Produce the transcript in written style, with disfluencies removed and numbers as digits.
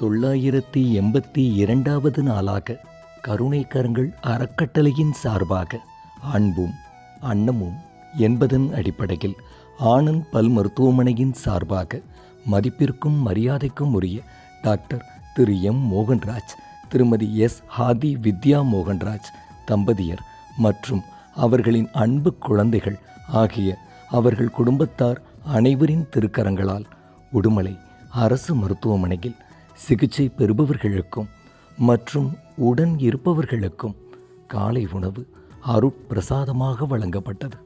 1982வது நாளாக கருணை கரங்கள் அறக்கட்டளையின் சார்பாக அன்பும் அன்னமும் என்பதன் அடிப்படையில் ஆனந்த் பல் மருத்துவமனையின் சார்பாக மதிப்பிற்கும் மரியாதைக்கும் உரிய டாக்டர் திரு எம் மோகன்ராஜ், திருமதி எஸ் ஹாதி வித்யா மோகன்ராஜ் தம்பதியர் மற்றும் அவர்களின் அன்பு குழந்தைகள் ஆகிய அவர்கள் குடும்பத்தார் அனைவரின் திருக்கரங்களால் உடுமலை அரசு மருத்துவமனையில் சிகிச்சை பெறுபவர்களுக்கும் மற்றும் உடன் இருப்பவர்களுக்கும் காலை உணவு அருட்பிரசாதமாக வழங்கப்பட்டது.